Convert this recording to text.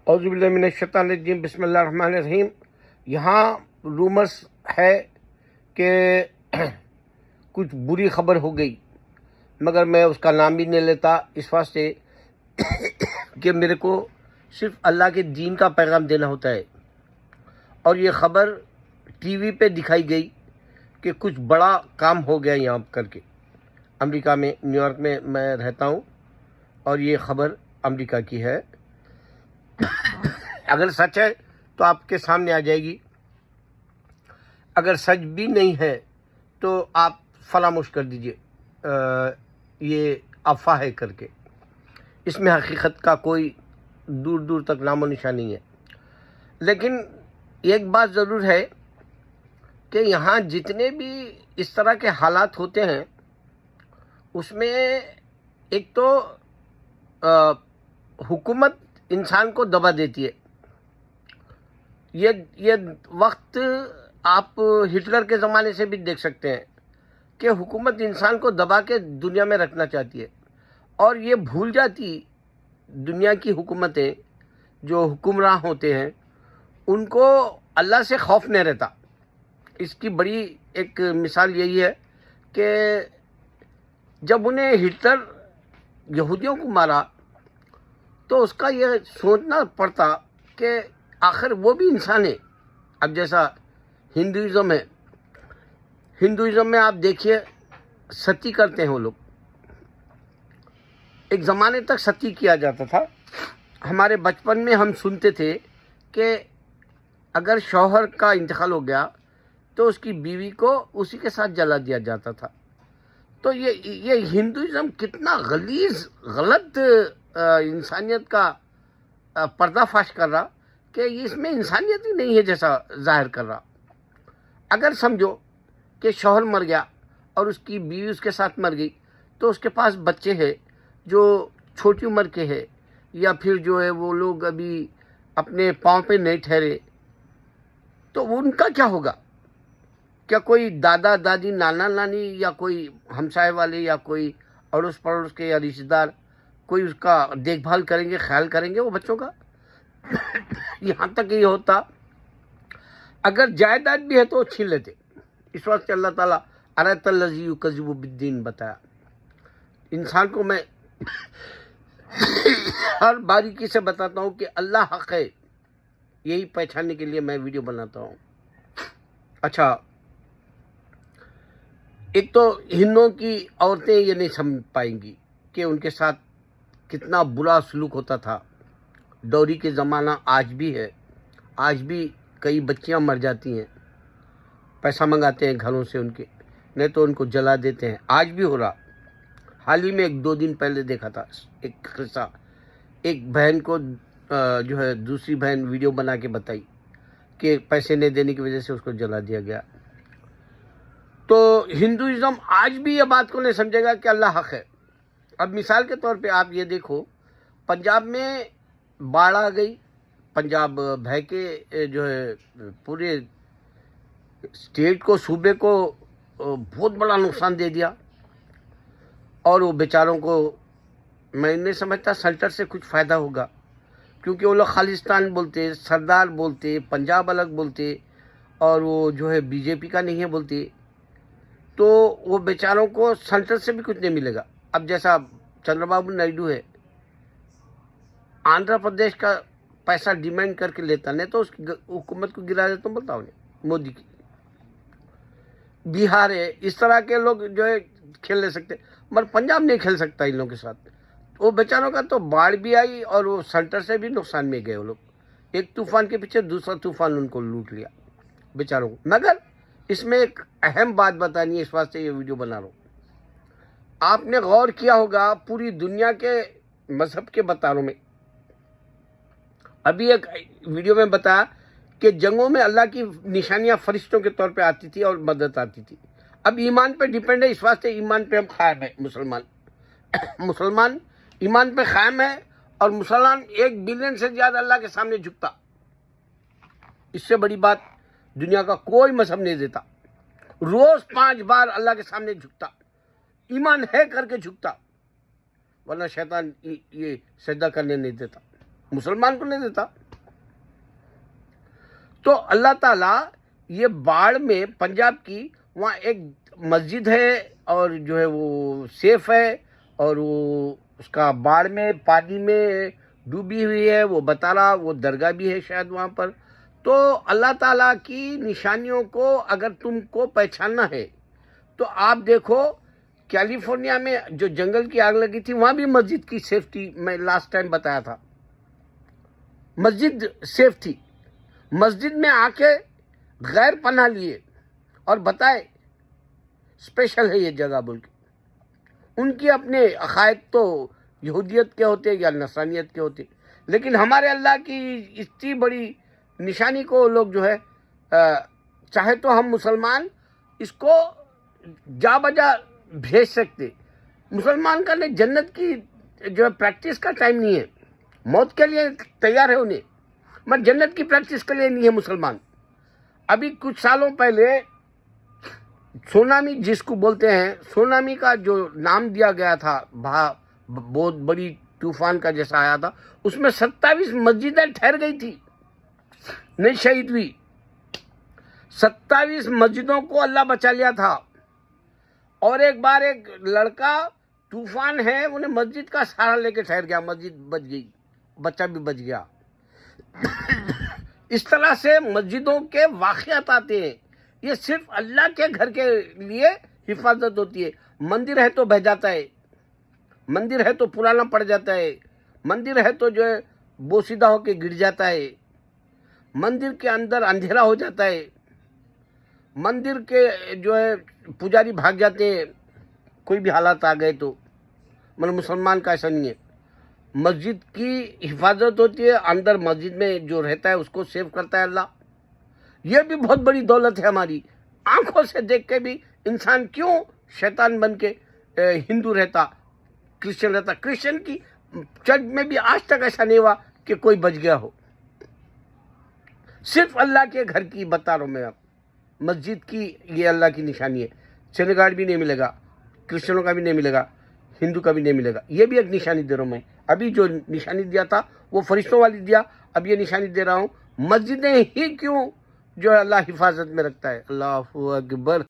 اعوذ باللہ من الشیطان الرجیم، بسم اللہ الرحمن الرحیم۔ یہاں رومرز ہے کہ کچھ بری خبر ہو گئی، مگر میں اس کا نام بھی نہیں لیتا اس واسطے کہ میرے کو صرف اللہ کے دین کا پیغام دینا ہوتا ہے۔ اور یہ خبر ٹی وی پہ دکھائی گئی کہ کچھ بڑا کام ہو گیا یہاں کر کے امریکہ میں، نیو یارک میں میں رہتا ہوں، اور یہ خبر امریکہ کی ہے۔ اگر سچ ہے تو آپ کے سامنے آ جائے گی، اگر سچ بھی نہیں ہے تو آپ فراموش کر دیجئے، یہ افواہ ہے کر کے۔ اس میں حقیقت کا کوئی دور دور تک نام و نشان نہیں ہے۔ لیکن ایک بات ضرور ہے کہ یہاں جتنے بھی اس طرح کے حالات ہوتے ہیں، اس میں ایک تو حکومت انسان کو دبا دیتی ہے۔ یہ وقت آپ ہٹلر کے زمانے سے بھی دیکھ سکتے ہیں کہ حکومت انسان کو دبا کے دنیا میں رکھنا چاہتی ہے، اور یہ بھول جاتی دنیا کی حکومتیں، جو حکمراں ہوتے ہیں ان کو اللہ سے خوف نہیں رہتا۔ اس کی بڑی ایک مثال یہی ہے کہ جب انہیں ہٹلر یہودیوں کو مارا تو اس کا یہ سوچنا پڑتا کہ آخر وہ بھی انسان ہے۔ اب جیسا ہندوازم ہے، ہندوازم میں آپ دیکھیے ستی کرتے ہیں وہ لوگ، ایک زمانے تک ستی کیا جاتا تھا۔ ہمارے بچپن میں ہم سنتے تھے کہ اگر شوہر کا انتقال ہو گیا تو اس کی بیوی کو اسی کے ساتھ جلا دیا جاتا تھا۔ تو یہ ہندوازم کتنا غلیظ غلط انسانیت کا پردہ فاش کر رہا کہ اس میں انسانیت ہی نہیں ہے جیسا ظاہر کر رہا۔ اگر سمجھو کہ شوہر مر گیا اور اس کی بیوی اس کے ساتھ مر گئی، تو اس کے پاس بچے ہیں جو چھوٹی عمر کے ہیں، یا پھر جو ہے وہ لوگ ابھی اپنے پاؤں پہ نہیں ٹھہرے، تو ان کا کیا ہوگا؟ کیا کوئی دادا دادی، نانا نانی، یا کوئی ہمسائے والے، یا کوئی اڑوس پڑوس کے یا رشتہ دار کوئی اس کا دیکھ بھال کریں گے، خیال کریں گے وہ بچوں کا؟ یہاں تک یہ ہوتا اگر جائیداد بھی ہے تو چھین لیتے۔ اس وقت اللہ تعالیٰ ارأیت الذی یکذب بالدین بتایا۔ انسان کو میں ہر باریکی سے بتاتا ہوں کہ اللہ حق ہے، یہی پہچاننے کے لیے میں ویڈیو بناتا ہوں۔ اچھا، ایک تو ہندوؤں کی عورتیں یہ نہیں سمجھ پائیں گی کہ ان کے ساتھ کتنا برا سلوک ہوتا تھا۔ ڈوری کے زمانہ آج بھی ہے، آج بھی کئی بچیاں مر جاتی ہیں، پیسہ منگاتے ہیں گھروں سے ان کے، نہیں تو ان کو جلا دیتے ہیں، آج بھی ہو رہا۔ حال ہی میں ایک دو دن پہلے دیکھا تھا ایک قصہ، ایک بہن کو جو ہے دوسری بہن ویڈیو بنا کے بتائی کہ پیسے نہیں دینے کی وجہ سے اس کو جلا دیا گیا۔ تو ہندوازم آج بھی یہ بات کو نہیں سمجھے گا کہ اللہ حق ہے۔ اب مثال کے طور پہ آپ یہ دیکھو، پنجاب میں باڑھ آ گئی، پنجاب بہہ کے جو ہے پورے اسٹیٹ کو، صوبے کو بہت بڑا نقصان دے دیا، اور وہ بیچاروں کو میں نہیں سمجھتا سینٹر سے کچھ فائدہ ہوگا، کیونکہ وہ لوگ خالصتان بولتے، سردار بولتے، پنجاب الگ بولتے، اور وہ جو ہے بی جے پی کا نہیں ہے بولتے، تو وہ بیچاروں کو سینٹر سے بھی کچھ نہیں ملے گا۔ اب جیسا چندر بابو نائیڈو ہے، آندھرا پردیش کا پیسہ ڈیمانڈ کر کے لیتا، نہیں تو اس کی حکومت کو گرا دیتا ہوں، بولتا ہوں مودی کی۔ بہار ہے، اس طرح کے لوگ جو ہے کھیل لے سکتے، مگر پنجاب نہیں کھیل سکتا ان لوگوں کے ساتھ۔ وہ بیچاروں کا تو باڑھ بھی آئی اور وہ سینٹر سے بھی نقصان میں گئے وہ لوگ، ایک طوفان کے پیچھے دوسرا طوفان ان کو لوٹ لیا بیچاروں کو۔ مگر اس میں ایک اہم بات بتانی ہے، اس واسطے یہ ویڈیو بنا رہا ہوں۔ آپ نے غور کیا ہوگا پوری دنیا کے مذہب کے بتاروں میں، ابھی ایک ویڈیو میں بتایا کہ جنگوں میں اللہ کی نشانیاں فرشتوں کے طور پہ آتی تھی اور مدد آتی تھی۔ اب ایمان پہ ڈیپینڈ ہے، اس واسطے ایمان پہ ہم قائم ہیں۔ مسلمان ایمان پہ قائم ہے، اور مسلمان 1 بلین سے زیادہ اللہ کے سامنے جھکتا۔ اس سے بڑی بات دنیا کا کوئی مذہب نہیں دیتا۔ روز 5 بار اللہ کے سامنے جھکتا، ایمان ہے کر کے جھکتا، ورنہ شیطان یہ سجدہ کرنے نہیں دیتا۔ مسلمان کو نہیں دیتا. تو اللہ تعالیٰ یہ باڑ میں پنجاب کی وہاں ایک مسجد ہے اور جو ہے وہ سیف ہے, اور وہ اس کا باڑ میں پانی میں ڈوبی ہوئی ہے, وہ بتا رہا, وہ درگاہ بھی ہے شاید وہاں پر. تو اللہ تعالیٰ کی نشانیوں کو اگر تم کو پہچاننا ہے تو آپ دیکھو, کیلیفورنیا میں جو جنگل کی آگ لگی تھی وہاں بھی مسجد کی سیفٹی میں لاسٹ ٹائم بتایا تھا, مسجد سیف تھی. مسجد میں آ کے غیر پناہ لیے اور بتائے اسپیشل ہے یہ جگہ بول کے. ان کی اپنے عقائد تو یہودیت کے ہوتے یا نصرانیت کے ہوتے, لیکن ہمارے اللہ کی اتنی بڑی نشانی کو لوگ جو ہے چاہے تو ہم مسلمان اس کو جا بجا بھیج سکتے. مسلمان کا نہیں, جنت کی جو ہے پریکٹس کا ٹائم نہیں ہے, موت کے لیے تیار ہے انہیں, مگر جنت کی پریکٹس کے لیے نہیں ہے مسلمان. ابھی کچھ سالوں پہلے سونامی جس کو بولتے ہیں, سونامی کا جو نام دیا گیا تھا, بہت بڑی طوفان کا جیسا آیا تھا, اس میں 27 مسجدیں ٹھہر گئی تھی, نہیں شہید ہوئی. 27 مسجدوں کو اللہ بچا لیا تھا. اور ایک بار ایک لڑکا طوفان ہے انہیں مسجد کا سہارا لے کے ٹھہر گیا, مسجد بچ گئی, بچہ بھی بچ گیا. اس طرح سے مسجدوں کے واقعات آتے ہیں. یہ صرف اللہ کے گھر کے لیے حفاظت ہوتی ہے. مندر ہے تو بہہ جاتا ہے, مندر ہے تو پرانا پڑ جاتا ہے, مندر ہے تو جو ہے بوسیدہ ہو کے گر جاتا ہے, مندر کے اندر اندھیرا ہو جاتا ہے, مندر کے جو ہے پجاری بھاگ جاتے ہیں کوئی بھی حالات آ گئے تو. مگر مسلمان کا ایسا نہیں ہے, مسجد کی حفاظت ہوتی ہے, اندر مسجد میں جو رہتا ہے اس کو سیو کرتا ہے اللہ. یہ بھی بہت بڑی دولت ہے ہماری. آنکھوں سے دیکھ کے بھی انسان کیوں شیطان بن کے ہندو رہتا, کرسچن رہتا. کرسچن کی چرچ میں بھی آج تک ایسا نہیں ہوا کہ کوئی بچ گیا ہو. صرف اللہ کے گھر کی بتا رہا ہوں میں, اب مسجد کی یہ اللہ کی نشانی ہے. سینیگاڑ بھی نہیں ملے گا, کرسچنوں کا بھی نہیں ملے گا, ہندو کا بھی نہیں ملے گا. یہ بھی ایک نشانی دے رہا ہوں میں. ابھی جو نشانی دیا تھا وہ فرشتوں والی دیا, اب یہ نشانی دے رہا ہوں. مسجدیں ہی کیوں جو ہے اللہ حفاظت میں رکھتا ہے. اللہ اکبر.